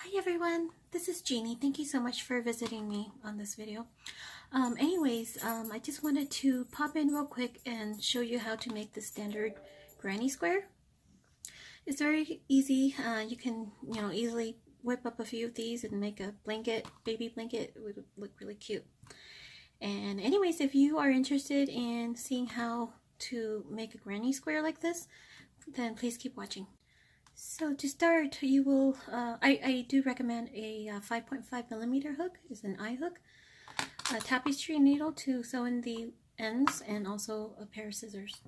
Hi everyone, this is Jeannie. Thank you so much for visiting me on this video. I just wanted to pop in real quick and show you how to make the standard granny square. It's very easy. You can, easily whip up a few of these and make a blanket, baby blanket. It would look really cute. And anyways, if you are interested in seeing how to make a granny square like this, then please keep watching. So to start, you will, I do recommend a 5.5mm hook. It's an eye hook, a tapestry needle to sew in the ends, and also a pair of scissors.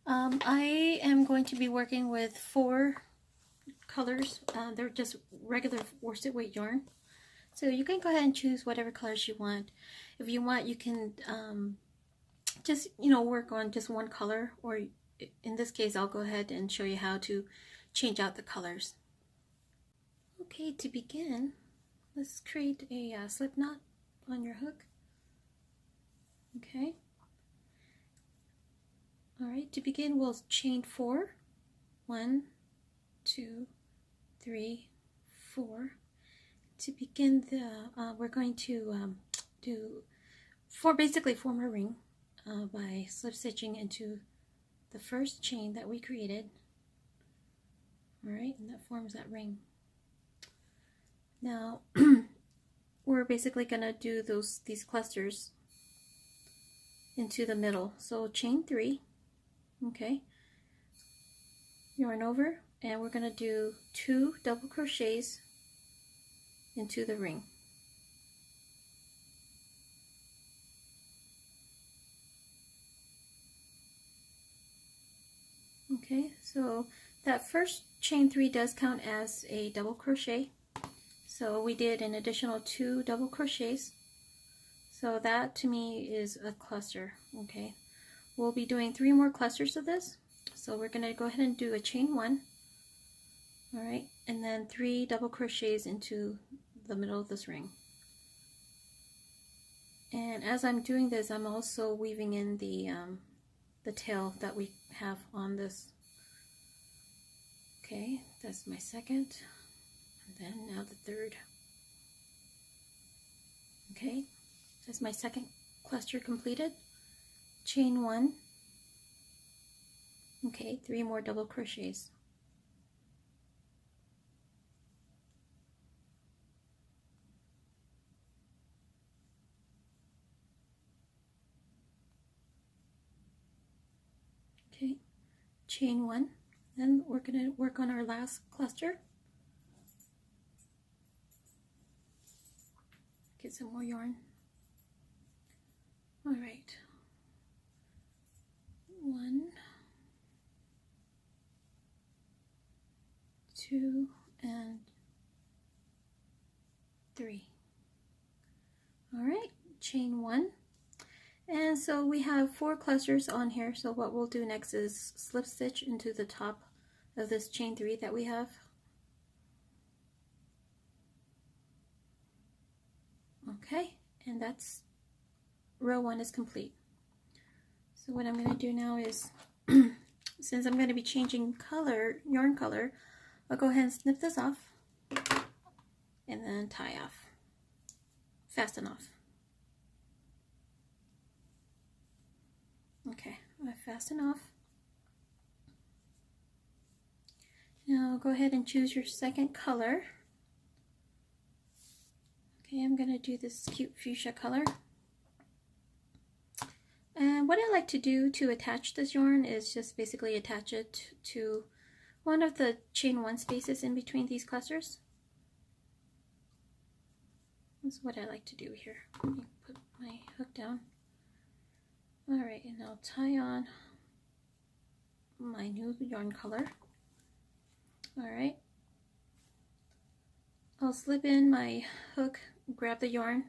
I am going to be working with 4 colors. They're just regular worsted weight yarn. So you can go ahead and choose whatever colors you want. If you want, you can just, work on just one color, or in this case, I'll go ahead and show you how to change out the colors. Okay, to begin, let's create a slip knot on your hook. Okay. Alright, to begin, we'll chain 4. 1, 2, 3, 4. To begin, we're going to basically form a ring by slip stitching into the first chain that we created. Alright, and that forms that ring. Now we're basically gonna do these clusters into the middle. So chain 3, okay, yarn over, and we're gonna do 2 double crochets into the ring. Okay, so that first chain 3 does count as a double crochet. So we did an additional 2 double crochets. So that to me is a cluster. Okay, we'll be doing 3 more clusters of this. So we're going to go ahead and do a chain 1. All right, and then 3 double crochets into the middle of this ring. And as I'm doing this, I'm also weaving in the tail that we have on this. Okay, that's my second, and then now the third. Okay, that's my second cluster completed. Chain 1. Okay, 3 more double crochets. Okay, chain 1. Then we're going to work on our last cluster. Get some more yarn. All right. 1, 2, and 3. All right, chain 1. And so we have 4 clusters on here. So what we'll do next is slip stitch into the top of this chain 3 that we have. Okay, and that's row 1 is complete. So what I'm going to do now is, since I'm going to be changing color, yarn color, I'll go ahead and snip this off and then tie off, fasten off. Okay, I fasten off. Now go ahead and choose your second color. Okay, I'm going to do this cute fuchsia color. And what I like to do to attach this yarn is just basically attach it to one of the chain 1 spaces in between these clusters. That's what I like to do here. Let me put my hook down. Alright, and I'll tie on my new yarn color. Alright, I'll slip in my hook, grab the yarn,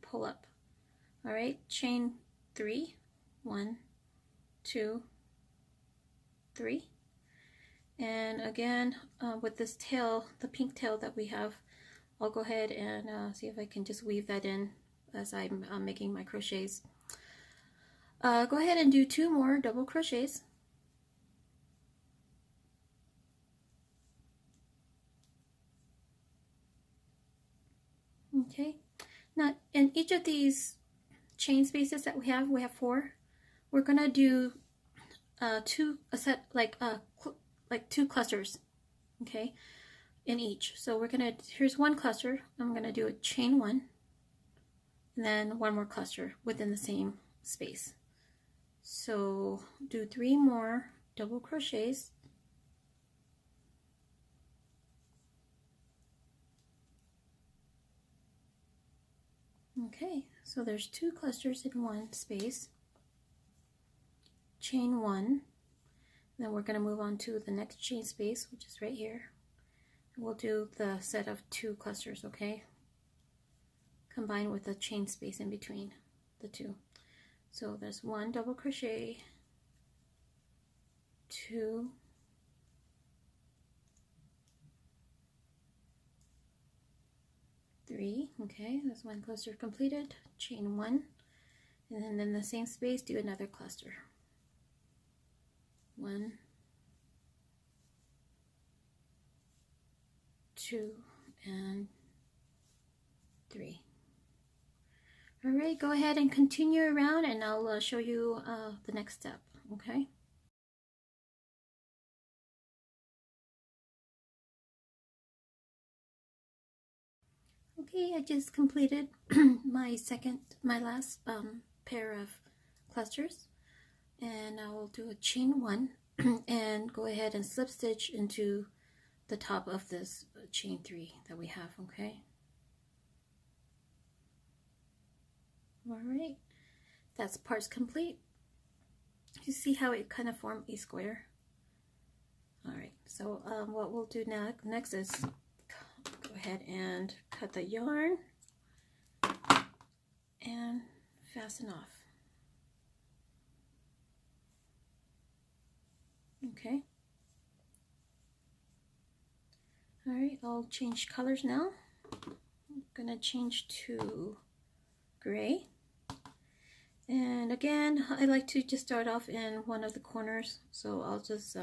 pull up. Alright, chain 3, 1, 2, 3. And again, with this tail, the pink tail that we have, I'll go ahead and see if I can just weave that in as I'm making my crochets. Go ahead and do 2 more double crochets. Okay, now in each of these chain spaces that we have 4. We're gonna do two clusters, okay, in each. So we're gonna, here's one cluster. I'm gonna do a chain 1, and then one more cluster within the same space. So do 3 more double crochets. Okay, so there's 2 clusters in one space. Chain 1, then we're going to move on to the next chain space, which is right here. We'll do the set of 2 clusters, okay, combined with the chain space in between the 2. So there's 1 double crochet, 2, 3, okay, that's 1 cluster completed. Chain 1, and then in the same space do another cluster. 1, 2, and 3. All right, go ahead and continue around, and I'll show you the next step, okay? Okay, I just completed my last pair of clusters, and I will do a chain 1 and go ahead and slip stitch into the top of this chain 3 that we have, okay? All right, that's parts complete. You see how it kind of formed a square? All right, so what we'll do next is go ahead and cut the yarn and fasten off. Okay. All right, I'll change colors now. I'm gonna change to gray. And again, I like to just start off in one of the corners, so I'll just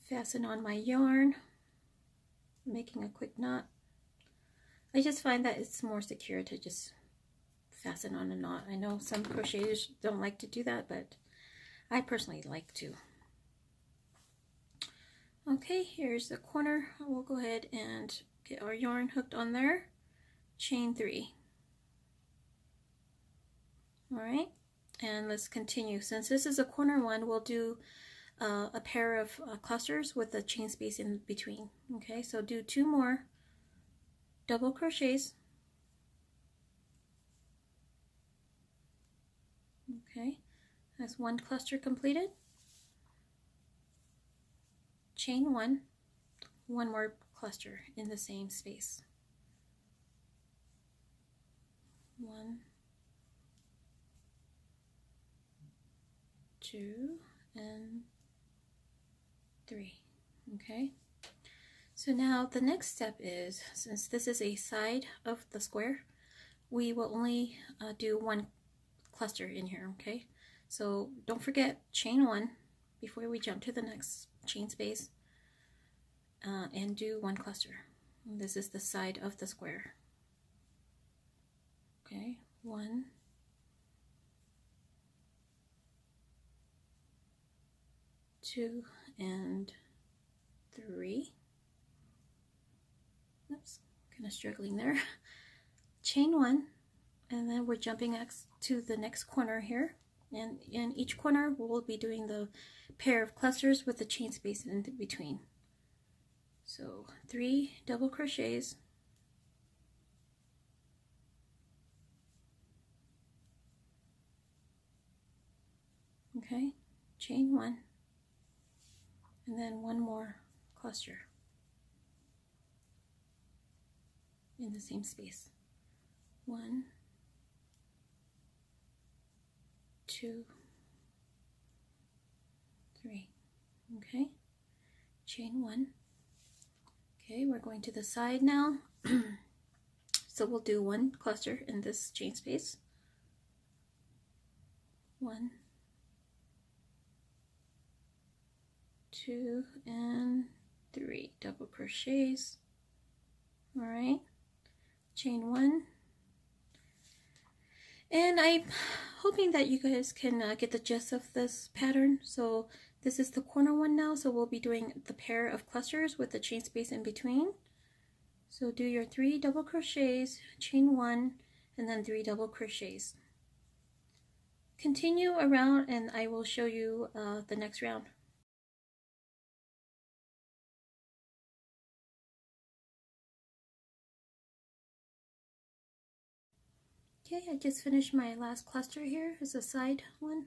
fasten on my yarn, making a quick knot. I just find that it's more secure to just fasten on a knot. I know some crocheters don't like to do that, but I personally like to. Okay, here's the corner. We'll go ahead and get our yarn hooked on there. Chain 3. All right, and let's continue. Since this is a corner one, we'll do a pair of clusters with a chain space in between. Okay, so do 2 more double crochets. Okay, that's 1 cluster completed. Chain 1, 1 more cluster in the same space. 1, 2, and 3. Okay, so now the next step is, since this is a side of the square, we will only do 1 cluster in here. Okay, so don't forget chain 1 before we jump to the next chain space, and do 1 cluster. This is the side of the square. Okay, 1, 2, and 3. Oops, kind of struggling there. Chain 1, and then we're jumping to the next corner here, and in each corner we'll be doing the pair of clusters with the chain space in between. So 3 double crochets, okay, chain 1, and then 1 more cluster in the same space. 1, 2, 3. Okay, chain 1. Okay, we're going to the side now. So we'll do 1 cluster in this chain space. 1, 2, and 3 double crochets. All right, chain 1. And I'm hoping that you guys can get the gist of this pattern. So this is the corner one now, so we'll be doing the pair of clusters with the chain space in between. So do your 3 double crochets, chain 1, and then 3 double crochets. Continue around and I will show you the next round. Okay, I just finished my last cluster here. It's a side one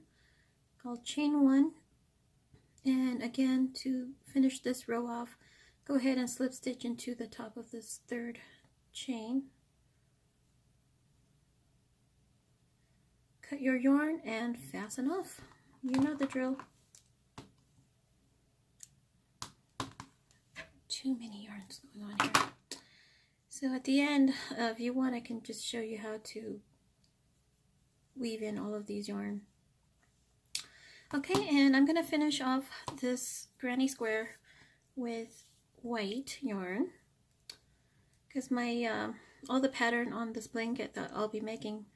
called chain 1. And again, to finish this row off, go ahead and slip stitch into the top of this 3rd chain. Cut your yarn and fasten off. You know the drill. Too many yarns going on here. So at the end, if you want, I can just show you how to weave in all of these yarn. Okay, and I'm gonna finish off this granny square with white yarn because my all the pattern on this blanket that I'll be making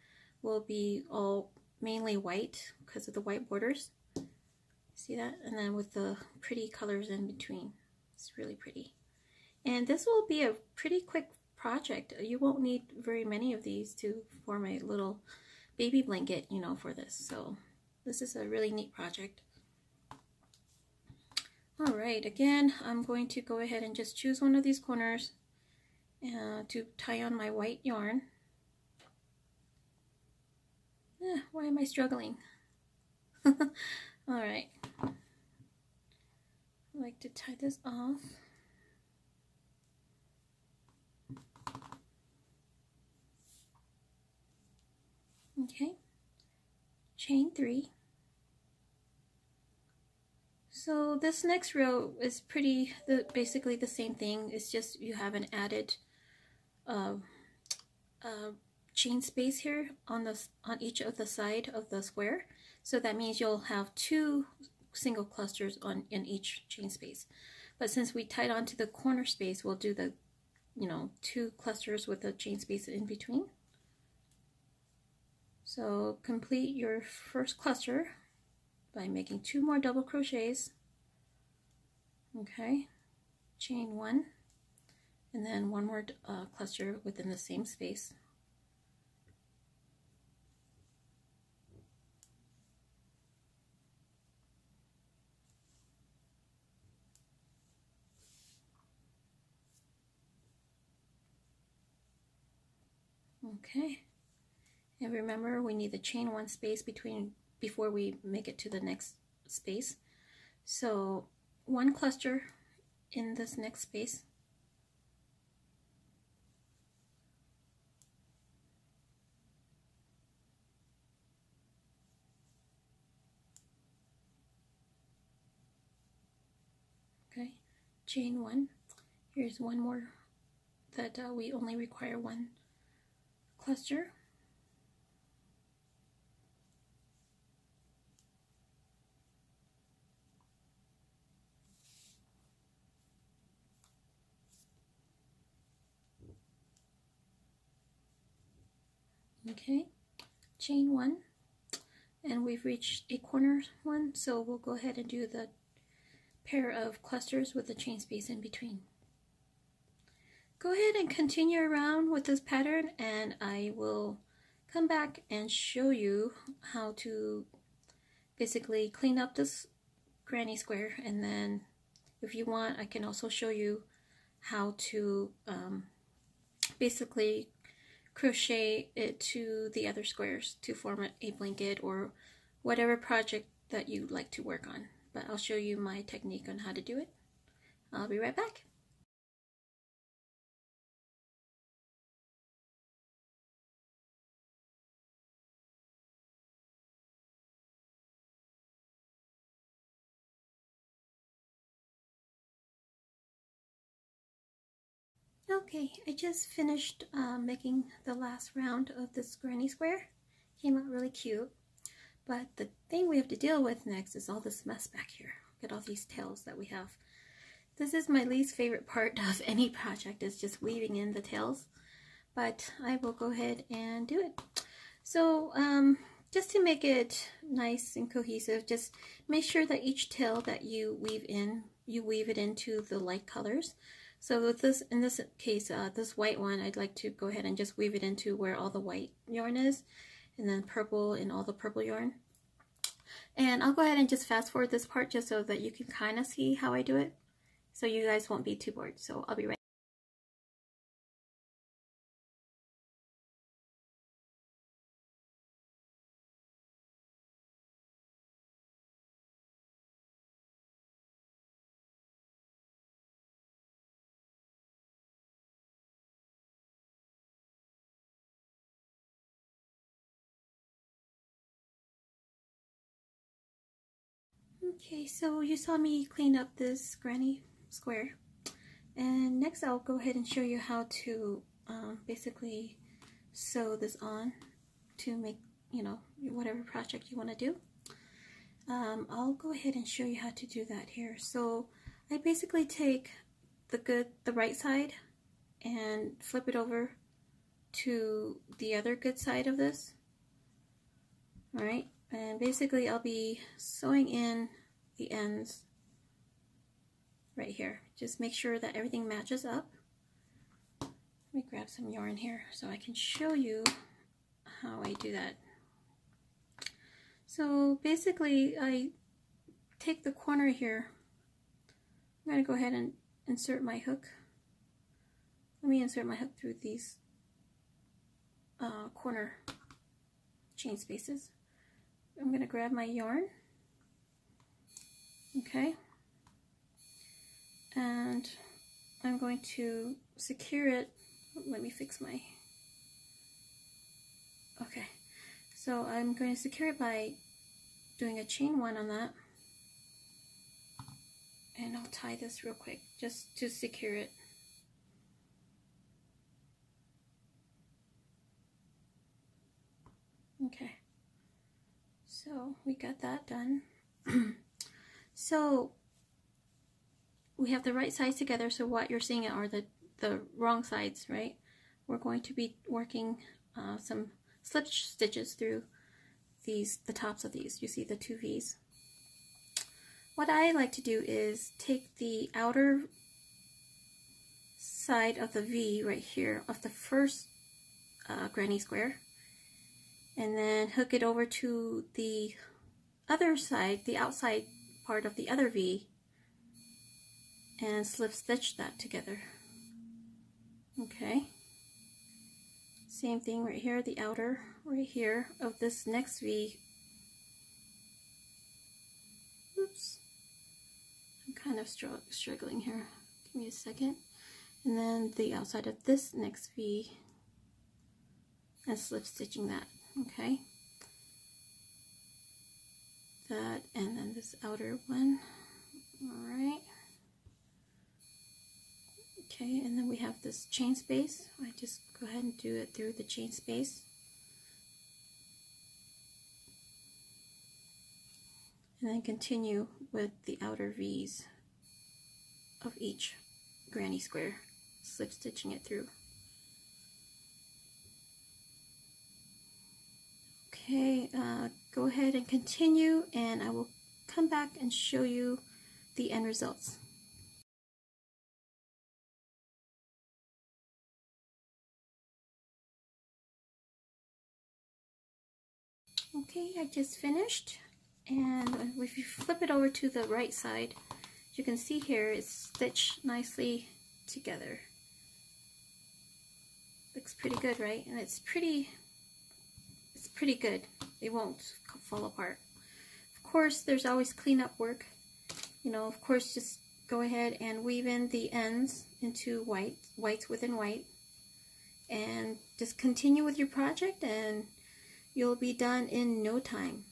will be all mainly white because of the white borders. See that? And then with the pretty colors in between. It's really pretty. And this will be a pretty quick project. You won't need very many of these to form a little baby blanket, you know, for this. So this is a really neat project. All right, again, I'm going to go ahead and just choose one of these corners to tie on my white yarn. Why am I struggling? All right, I like to tie this off. Okay, chain 3. So this next row is basically the same thing. It's just you have an added chain space here on each of the side of the square. So that means you'll have 2 single clusters in each chain space. But since we tied onto the corner space, we'll do the 2 clusters with a chain space in between. So complete your first cluster by making 2 more double crochets. Okay, chain 1, and then 1 more cluster within the same space. Okay, and remember we need the chain 1 space before we make it to the next space. So 1 cluster in this next space. Okay, chain 1. Here's 1 more that we only require 1 cluster. Okay, chain 1, and we've reached a corner one, so we'll go ahead and do the pair of clusters with the chain space in between. Go ahead and continue around with this pattern and I will come back and show you how to basically clean up this granny square, and then if you want I can also show you how to basically crochet it to the other squares to form a blanket or whatever project that you'd like to work on. But I'll show you my technique on how to do it. I'll be right back. Okay, I just finished making the last round of this granny square. Came out really cute. But the thing we have to deal with next is all this mess back here. Look at all these tails that we have. This is my least favorite part of any project, is just weaving in the tails, but I will go ahead and do it. So just to make it nice and cohesive, just make sure that each tail that you weave in, you weave it into the light colors. So with this, in this case, this white one, I'd like to go ahead and just weave it into where all the white yarn is, and then purple and all the purple yarn. And I'll go ahead and just fast forward this part just so that you can kind of see how I do it, so you guys won't be too bored. So I'll be right. Okay, so you saw me clean up this granny square, and next I'll go ahead and show you how to basically sew this on to make, you know, whatever project you want to do. I'll go ahead and show you how to do that here. So I basically take the right side and flip it over to the other good side of this. Alright, and basically I'll be sewing in the ends right here. Just make sure that everything matches up. Let me grab some yarn here so I can show you how I do that. So basically I take the corner here. I'm going to go ahead and insert my hook. Let me insert my hook through these corner chain spaces. I'm going to grab my yarn, okay, and I'm going to secure it. Let me fix my, okay, so I'm going to secure it by doing a chain 1 on that, and I'll tie this real quick just to secure it. Okay, so we got that done. So we have the right sides together, so what you're seeing are the wrong sides, right? We're going to be working some slip stitches through the tops of these. You see the 2 V's. What I like to do is take the outer side of the V right here of the first granny square, and then hook it over to the other side, the outside part of the other V, and slip stitch that together. Okay, same thing right here, the outer right here of this next V. Oops, I'm kind of struggling here, give me a second. And then the outside of this next V, and slip stitching that. Okay, that, and then this outer one. All right, okay, and then we have this chain space. I just go ahead and do it through the chain space, and then continue with the outer V's of each granny square, slip stitching it through. Okay, go ahead and continue, and I will come back and show you the end results. Okay, I just finished, and if you flip it over to the right side, you can see here it's stitched nicely together. Looks pretty good, right? And it's pretty good. It won't fall apart. Of course, there's always cleanup work. You know, of course, just go ahead and weave in the ends into whites within white, and just continue with your project, and you'll be done in no time.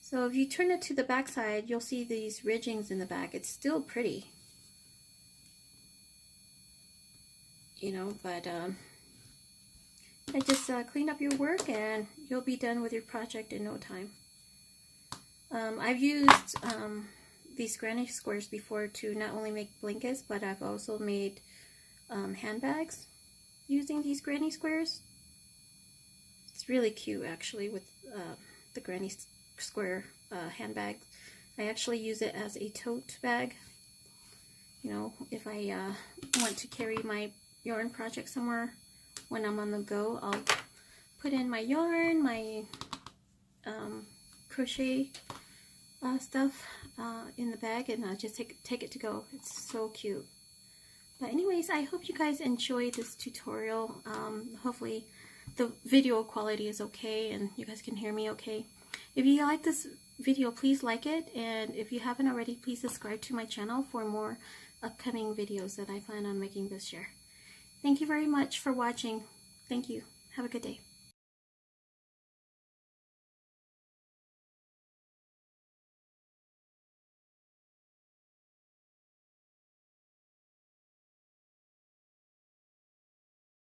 So if you turn it to the back side, you'll see these ridgings in the back. It's still pretty, you know, but just clean up your work and you'll be done with your project in no time. I've used these granny squares before to not only make blankets, but I've also made handbags using these granny squares. It's really cute actually with the granny square handbag. I actually use it as a tote bag. You know, if I want to carry my yarn project somewhere when I'm on the go, I'll put in my yarn, my crochet stuff in the bag, and I'll just take it to go. It's so cute. But anyways, I hope you guys enjoyed this tutorial. Hopefully the video quality is okay and you guys can hear me okay. If you like this video, please like it, and if you haven't already, please subscribe to my channel for more upcoming videos that I plan on making this year. Thank you very much for watching. Thank you. Have a good day.